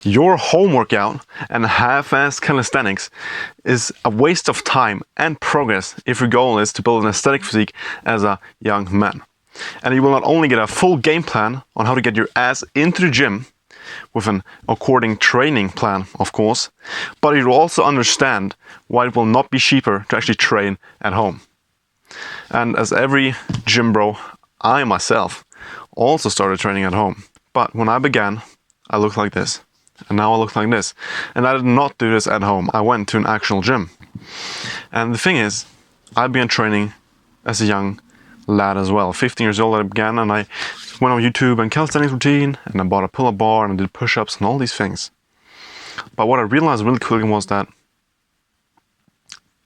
Your home workout and half-assed calisthenics is a waste of time and progress if your goal is to build an aesthetic physique as a young man. And you will not only get a full game plan on how to get your ass into the gym with an according training plan, of course, but you'll also understand why it will not be cheaper to actually train at home. And as every gym bro, I myself also started training at home. But when I began, I looked like this. And now I look like this. And I did not do this at home. I went to an actual gym. And the thing is, I began training as a young lad as well. 15 years old I began, and I went on YouTube and calisthenics routine, and I bought a pull-up bar and I did push-ups and all these things. But what I realized really quickly was that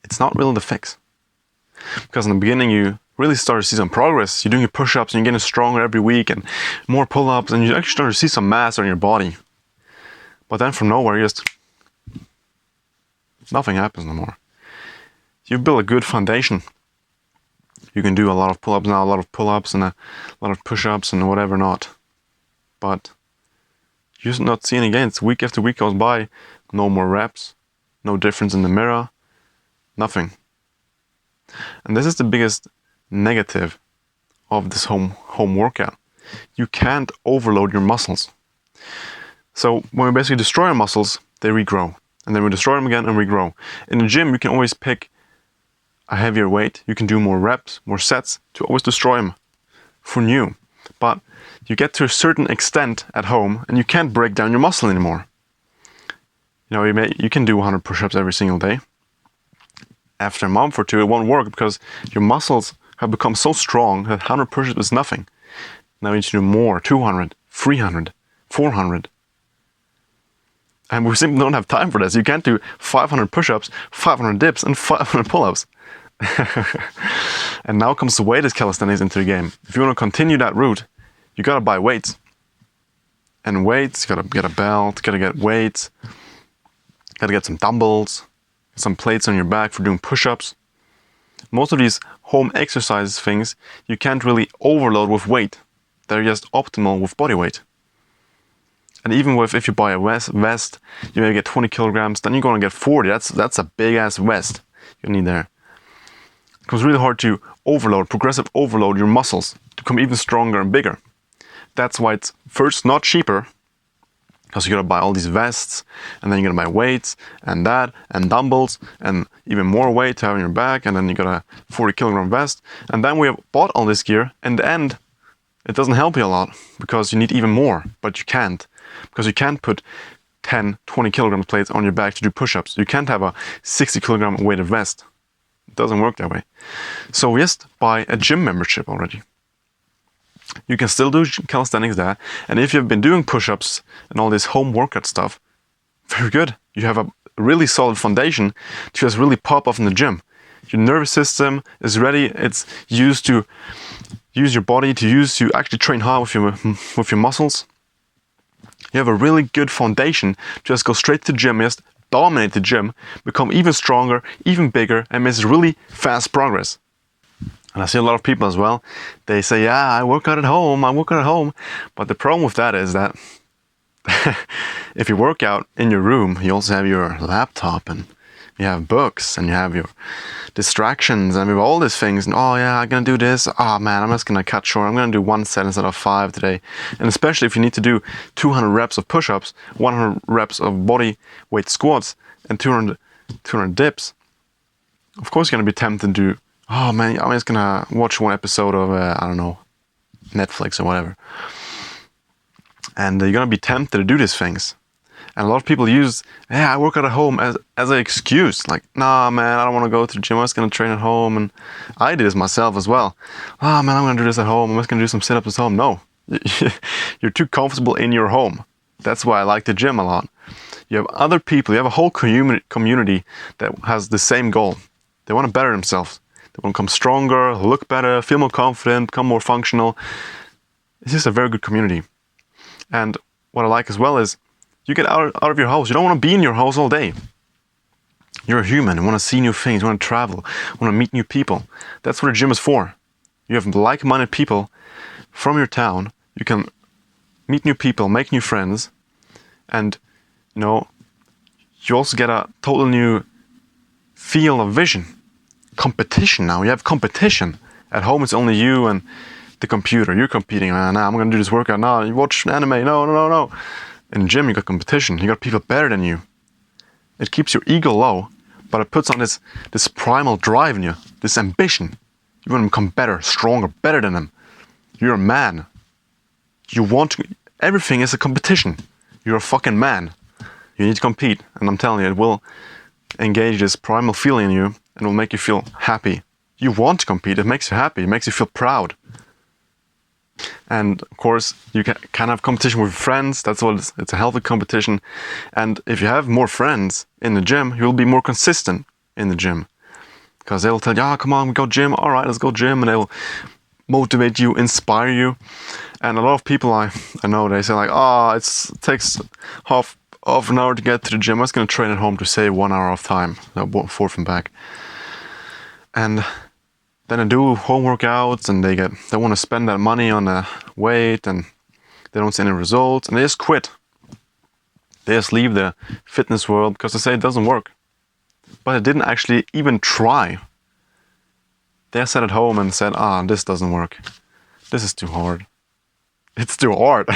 it's not really the fix. Because in the beginning you really start to see some progress. You're doing your push-ups and you're getting stronger every week and more pull-ups, and you actually start to see some mass on your body. But then from nowhere, nothing happens no more. You build a good foundation. You can do a lot of pull-ups now, a lot of pull-ups and a lot of push-ups and whatever not. But you're not seeing any gains. Week after week goes by, no more reps, no difference in the mirror, nothing. And this is the biggest negative of this home workout. You can't overload your muscles. So when we basically destroy our muscles, they regrow. And then we destroy them again and regrow. In the gym, you can always pick a heavier weight. You can do more reps, more sets to always destroy them for new. But you get to a certain extent at home and you can't break down your muscle anymore. You know, you can do 100 push-ups every single day. After a month or two, it won't work because your muscles have become so strong that 100 push-ups is nothing. Now you need to do more, 200, 300, 400. And we simply don't have time for this. You can't do 500 push-ups, 500 dips, and 500 pull-ups. And now comes the weighted calisthenics into the game. If you want to continue that route, you gotta buy weights. And weights, you gotta get a belt, gotta get weights, gotta get some dumbbells, some plates on your back for doing push-ups. Most of these home exercise things, you can't really overload with weight. They're just optimal with body weight. And even if you buy a vest, you may get 20 kilograms, then you're gonna get 40. That's a big ass vest you need there. It becomes really hard to progressive overload your muscles to become even stronger and bigger. That's why it's first not cheaper, because you gotta buy all these vests, and then you gotta buy weights, and that, and dumbbells, and even more weight to have on your back, and then you got a 40 kilogram vest. And then we have bought all this gear, in the end, it doesn't help you a lot, because you need even more, but you can't. Because you can't put 10, 20 kilogram plates on your back to do push-ups. You can't have a 60 kilogram weighted vest. It doesn't work that way. So just buy a gym membership already. You can still do calisthenics there. And if you've been doing push-ups and all this home workout stuff, very good. You have a really solid foundation to just really pop off in the gym. Your nervous system is ready. It's used to use your body to actually train hard with your muscles. You have a really good foundation to just go straight to the gym, just dominate the gym, become even stronger, even bigger, and make really fast progress. And I see a lot of people as well, they say, yeah, I work out at home. But the problem with that is that if you work out in your room, you also have your laptop, and you have books, and you have your distractions, and you have all these things, and oh yeah, I'm gonna do this, oh man, I'm just gonna cut short, I'm gonna do 1 set instead of 5 today. And especially if you need to do 200 reps of push-ups, 100 reps of body weight squats, and 200 dips, of course you're gonna be tempted to do, oh man, I'm just gonna watch 1 episode of, I don't know, Netflix or whatever. And you're gonna be tempted to do these things. And a lot of people use, yeah, I work out at home as an excuse. Like, nah, man, I don't want to go to the gym. I'm just going to train at home. And I did this myself as well. Ah, man, I'm going to do this at home. I'm just going to do some sit-ups at home. No, you're too comfortable in your home. That's why I like the gym a lot. You have other people, you have a whole community that has the same goal. They want to better themselves. They want to become stronger, look better, feel more confident, become more functional. It's just a very good community. And what I like as well is, you get out of your house. You don't want to be in your house all day. You're a human. You want to see new things. You want to travel. You want to meet new people. That's what a gym is for. You have like-minded people from your town. You can meet new people, make new friends, and you know, you also get a total new field of vision. Competition now. You have competition. At home, it's only you and the computer. You're competing. Nah, I'm going to do this workout. No, you watch anime. No. In the gym, you got competition. You got people better than you. It keeps your ego low, but it puts on this primal drive in you, this ambition. You want to become better, stronger, better than them. You're a man. You want to... Everything is a competition. You're a fucking man. You need to compete. And I'm telling you, it will engage this primal feeling in you and will make you feel happy. You want to compete. It makes you happy. It makes you feel proud. And of course, you can have competition with friends. That's what it's a healthy competition. And if you have more friends in the gym, you'll be more consistent in the gym. Because they'll tell you, come on, we go gym. All right, let's go gym. And they'll motivate you, inspire you. And a lot of people I know, they say like, it takes half an hour to get to the gym. I was going to train at home to save 1 hour of time, forth and back. And then they do home workouts and they want to spend that money on a weight and they don't see any results and they just quit. They just leave the fitness world because they say it doesn't work. But they didn't actually even try. They sat at home and said, this doesn't work. This is too hard. It's too hard.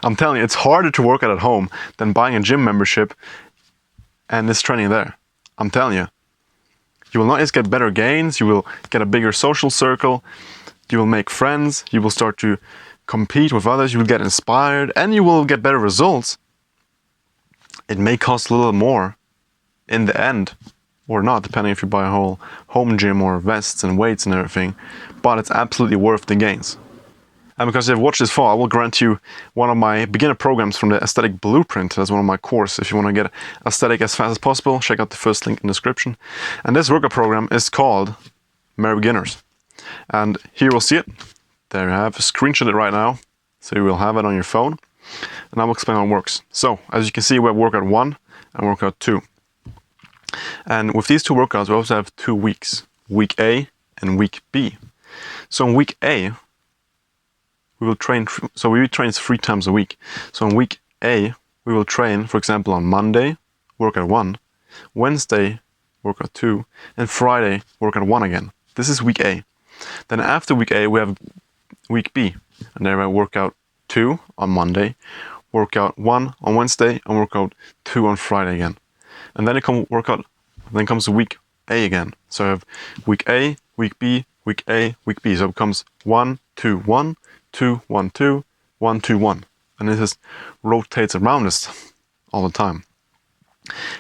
I'm telling you, it's harder to work out at home than buying a gym membership and this training there. I'm telling you. You will not just get better gains, you will get a bigger social circle, you will make friends, you will start to compete with others, you will get inspired, and you will get better results. It may cost a little more in the end, or not, depending if you buy a whole home gym or vests and weights and everything, but it's absolutely worth the gains. And because you've watched this far, I will grant you one of my beginner programs from the Aesthetic Blueprint. That's one of my courses. If you want to get aesthetic as fast as possible, check out the first link in the description. And this workout program is called Mere Beginners. And here we'll see it. There you have. Screenshot it right now. So you will have it on your phone. And I will explain how it works. So, as you can see, we have workout 1 and workout 2. And with these two workouts, we also have 2 weeks. Week A and week B. So in week A, we will train 3 times a week. So in week A, we will train, for example, on Monday, workout 1, Wednesday, workout 2, and Friday, workout 1 again. This is week A. Then after week A, we have week B. And there we have workout 2 on Monday, workout 1 on Wednesday, and workout 2 on Friday again. And then then comes week A again. So I have week A, week B, week A, week B. So it becomes 1, 2, 1, 2, 1, 2, 1, 2, 1. And it just rotates around us all the time.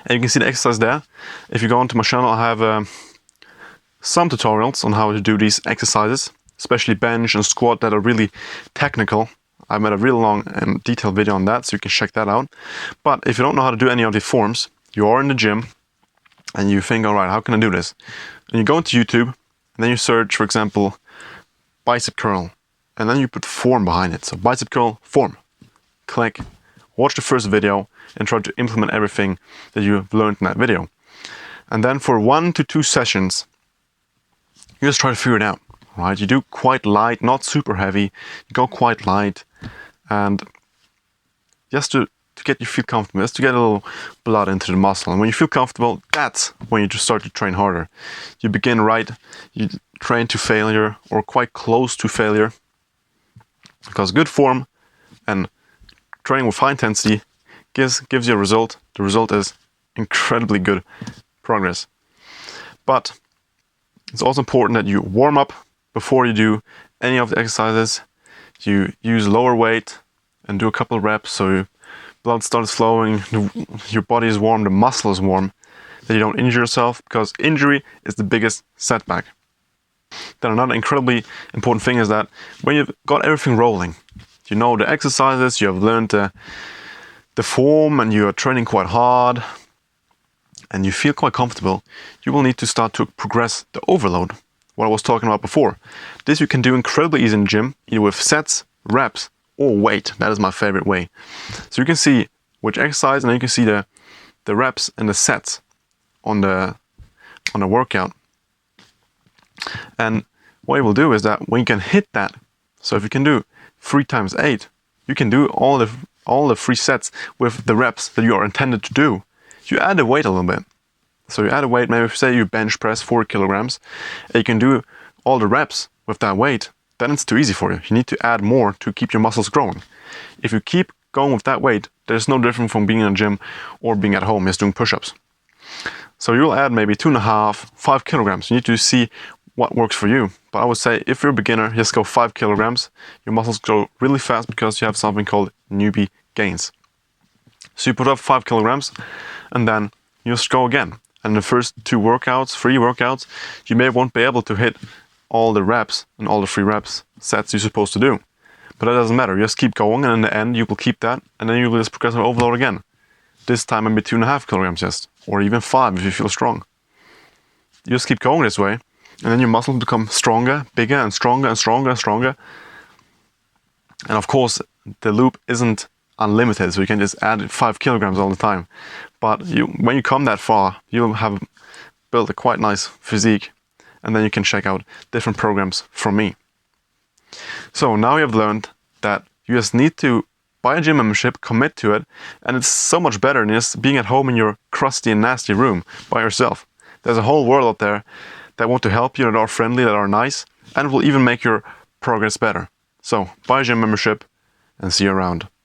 And you can see the exercise there. If you go onto my channel, I have some tutorials on how to do these exercises, especially bench and squat that are really technical. I made a really long and detailed video on that, so you can check that out. But if you don't know how to do any of these forms, you are in the gym and you think, all right, how can I do this? And you go into YouTube and then you search, for example, bicep curl. And then you put form behind it. So bicep curl, form. Click, watch the first video and try to implement everything that you've learned in that video. And then for 1 to 2 sessions, you just try to figure it out, right? You do quite light, not super heavy. You go quite light and just to get you feel comfortable, just to get a little blood into the muscle. And when you feel comfortable, that's when you just start to train harder. You begin right, you train to failure or quite close to failure. Because good form and training with high intensity gives you a result. The result is incredibly good progress. But it's also important that you warm up before you do any of the exercises. You use lower weight and do a couple of reps so your blood starts flowing, your body is warm, the muscle is warm, that you don't injure yourself, because injury is the biggest setback. Then another incredibly important thing is that when you've got everything rolling, you know the exercises, you have learned the form and you are training quite hard and you feel quite comfortable, you will need to start to progress the overload, what I was talking about before. This you can do incredibly easy in the gym, either with sets, reps, or weight. That is my favorite way. So you can see which exercise and then you can see the reps and the sets on the workout. And what you will do is that when you can hit that, so if you can do 3 times 8, you can do all the all the free sets with the reps that you are intended to do, you add the weight a little bit. So you add a weight, maybe say you bench press 4 kilograms, and you can do all the reps with that weight, then it's too easy for you. You need to add more to keep your muscles growing. If you keep going with that weight, there's no different from being in a gym or being at home just doing push-ups. So you'll add maybe 2.5, 5 kilograms. You need to see what works for you. But I would say if you're a beginner, just go 5 kilograms. Your muscles grow really fast because you have something called newbie gains. So you put up 5 kilograms and then you just go again. And the first 2 workouts, 3 workouts, you may won't be able to hit all the reps and all the free reps sets you're supposed to do. But that doesn't matter. You just keep going, and in the end, you will keep that, and then you will just progressive overload again. This time, maybe 2.5 kilograms just, or even 5 if you feel strong. You just keep going this way, and then your muscles become stronger, bigger, and stronger, and stronger, and stronger. And of course, the loop isn't unlimited, so you can just add 5 kilograms all the time. But when you come that far, you'll have built a quite nice physique, and then you can check out different programs from me. So now you have learned that you just need to buy a gym membership, commit to it, and it's so much better than just being at home in your crusty and nasty room by yourself. There's a whole world out there that want to help you, that are friendly, that are nice, and will even make your progress better. So buy a gym membership and see you around.